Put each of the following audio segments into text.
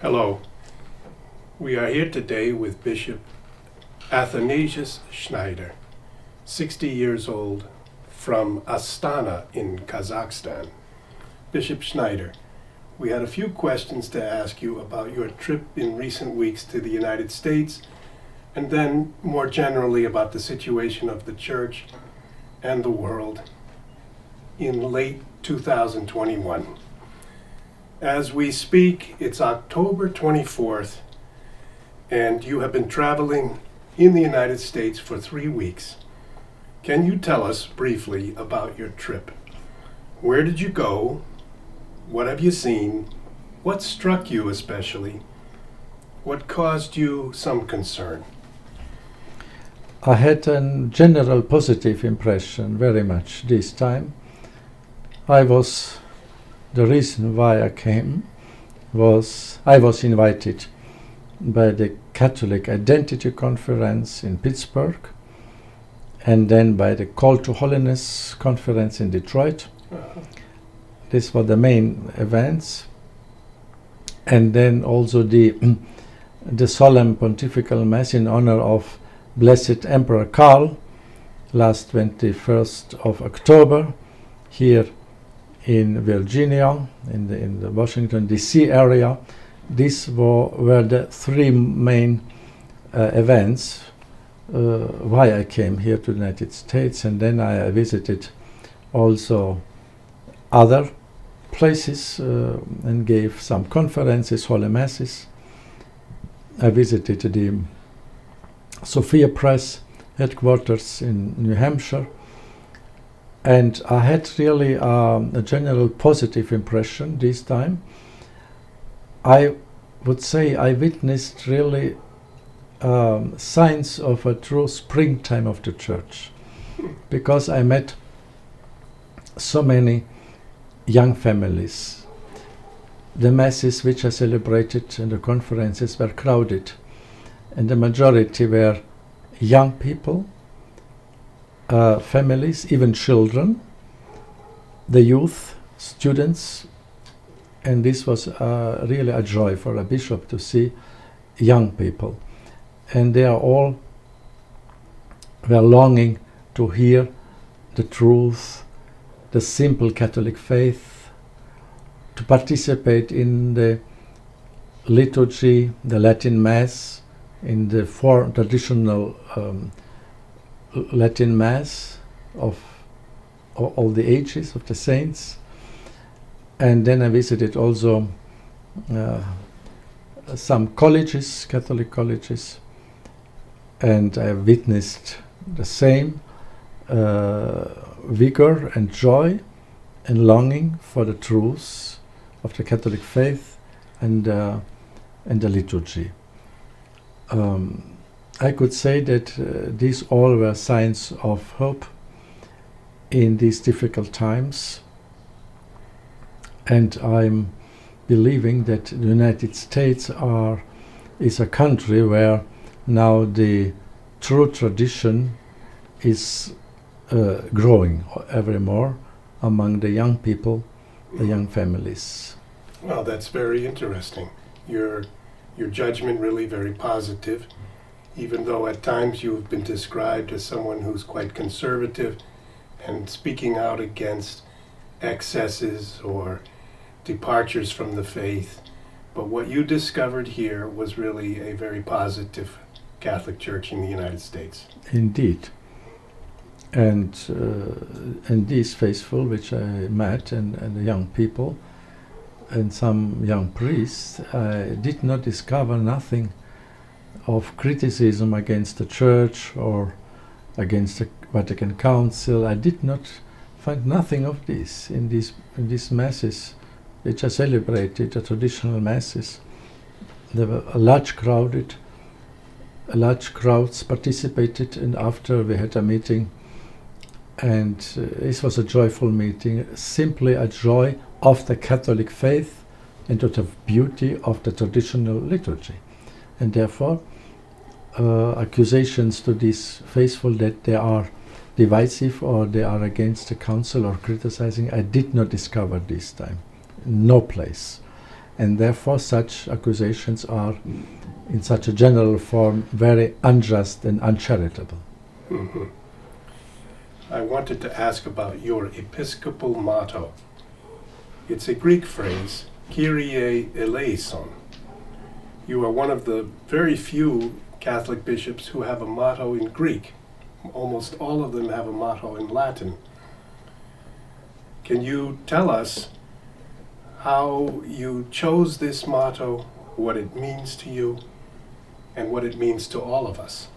Hello. We are here today with Bishop Athanasius Schneider, 60 years old, from Astana in Kazakhstan. Bishop Schneider, we had a few questions to ask you about your trip in recent weeks to the United States, and then more generally about the situation of the Church and the world in late 2021. As we speak, it's October 24th, and you have been traveling in the United States for 3 weeks. Can you tell us briefly about your trip? Where did you go? What have you seen? What struck you especially? What caused you some concern? I had a general positive impression very much this time. The reason why I came was I was invited by the Catholic Identity Conference in Pittsburgh and then by the Call to Holiness Conference in Detroit. These were the main events. And then also the solemn pontifical mass in honor of Blessed Emperor Karl last 21st of October here in Virginia, in the Washington D.C. area. These were the three main events why I came here to the United States, and then I visited also other places and gave some conferences, holy masses. I visited the Sophia Press headquarters in New Hampshire, and I had really a general positive impression this time. I would say I witnessed really signs of a true springtime of the Church, because I met so many young families. The masses which I celebrated and the conferences were crowded, and the majority were young people, families, even children, the youth, students, and this was really a joy for a bishop to see young people. And they are all were longing to hear the truth, the simple Catholic faith, to participate in the liturgy, the Latin Mass, in the four traditional Latin Mass of all the ages of the saints. And then I visited also some colleges, Catholic colleges, and I witnessed the same vigor and joy and longing for the truths of the Catholic faith and the liturgy. I could say that these all were signs of hope in these difficult times, and I'm believing that the United States is a country where now the true tradition is growing ever more among the young people, the young families. Well, that's very interesting. Your judgment really very positive, even though at times you've been described as someone who's quite conservative and speaking out against excesses or departures from the faith. But what you discovered here was really a very positive Catholic Church in the United States. Indeed. And these faithful which I met and the young people and some young priests, I did not discover nothing of criticism against the Church or against the Vatican Council. I did not find nothing of this in these masses which are celebrated, the traditional masses. There were large crowds participated, and after we had a meeting, and this was a joyful meeting, simply a joy of the Catholic faith and of the beauty of the traditional liturgy. And therefore, accusations to these faithful that they are divisive or they are against the council or criticizing, I did not discover this time. No place. and therefore such accusations are, in such a general form, very unjust and uncharitable. Mm-hmm. I wanted to ask about your episcopal motto. It's a Greek phrase, Kyrie eleison. You are one of the very few Catholic bishops who have a motto in Greek. Almost all of them have a motto in Latin. Can you tell us how you chose this motto, what it means to you, and what it means to all of us?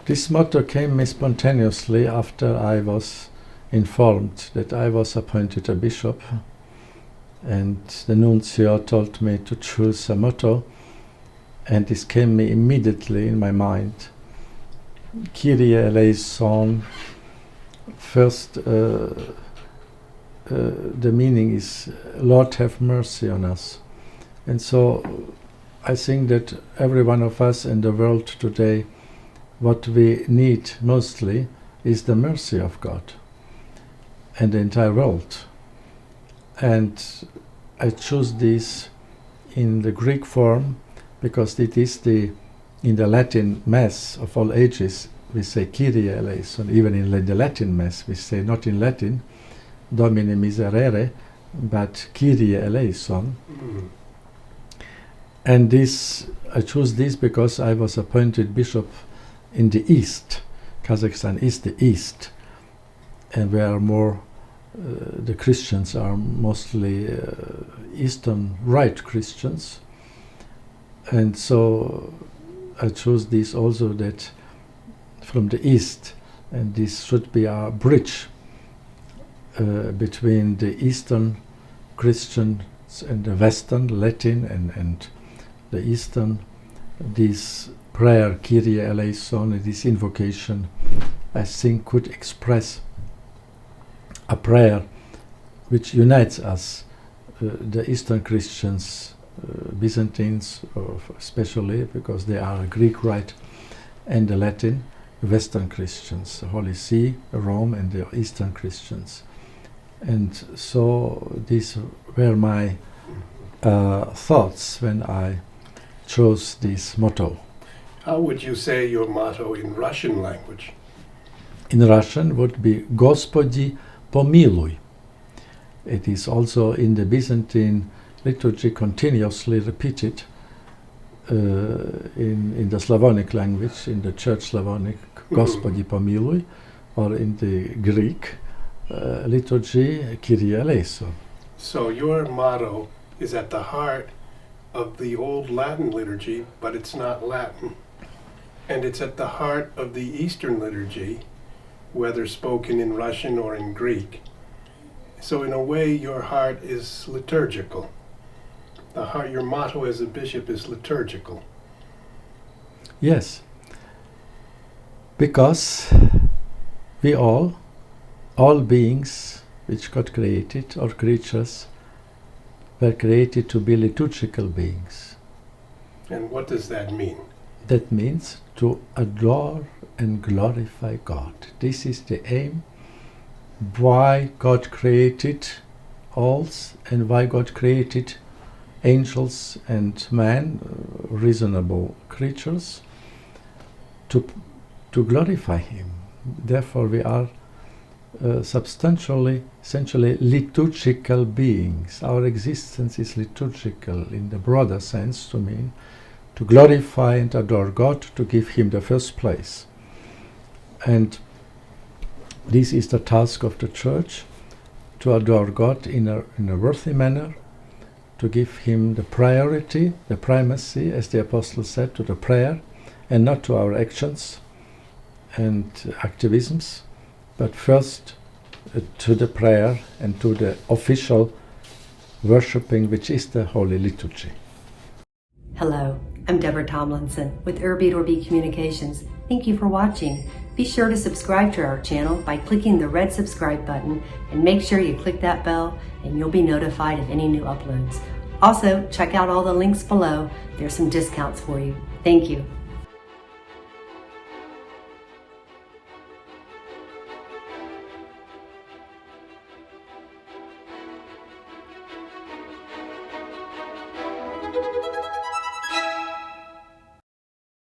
This motto came me spontaneously after I was informed that I was appointed a bishop, and the nuncio told me to choose a motto, and this came me immediately in my mind. Kyrie eleison. First, the meaning is Lord have mercy on us. And so I think that every one of us in the world today, what we need mostly is the mercy of God and the entire world. And I choose this in the Greek form because it is in the Latin Mass of all ages we say Kyrie eleison. Even in the Latin Mass we say, not in Latin, Domine miserere, but Kyrie eleison. Mm. And this, I choose this because I was appointed bishop in the East. Kazakhstan is the East, and where more the Christians are mostly Eastern Rite Christians. And so I chose this also, that from the East, and this should be our bridge between the Eastern Christians and the Western Latin and the Eastern. This prayer, Kyrie eleison, this invocation, I think could express a prayer which unites us, the Eastern Christians, Byzantines especially, because they are Greek Rite, and the Latin, Western Christians, the Holy See, Rome, and the Eastern Christians. And so these were my thoughts when I chose this motto. How would you say your motto in Russian language? In Russian would be Господи помилуй. It is also in the Byzantine liturgy continuously repeated in the Slavonic language, in the Church Slavonic, Господи помилуй, or in the Greek liturgy, Kyrie eleison. So your motto is at the heart of the old Latin liturgy, but it's not Latin. And it's at the heart of the Eastern liturgy, whether spoken in Russian or in Greek. So in a way, your heart is liturgical. Your motto as a bishop is liturgical. Yes, because we all beings which God created, or creatures, were created to be liturgical beings. And what does that mean? That means to adore and glorify God. This is the aim why God created all, and why God created angels and man, reasonable creatures, to glorify Him. Therefore we are essentially liturgical beings. Our existence is liturgical in the broader sense, to mean to glorify and adore God, to give Him the first place. And this is the task of the Church, to adore God in a worthy manner, to give Him the priority, the primacy, as the Apostle said, to the prayer, and not to our actions and activisms, but first to the prayer and to the official worshipping, which is the Holy Liturgy. Hello, I'm Deborah Tomlinson with Irby Dorby Communications. Thank you for watching. Be sure to subscribe to our channel by clicking the red subscribe button, and make sure you click that bell and you'll be notified of any new uploads. Also, check out all the links below. There's some discounts for you. Thank you.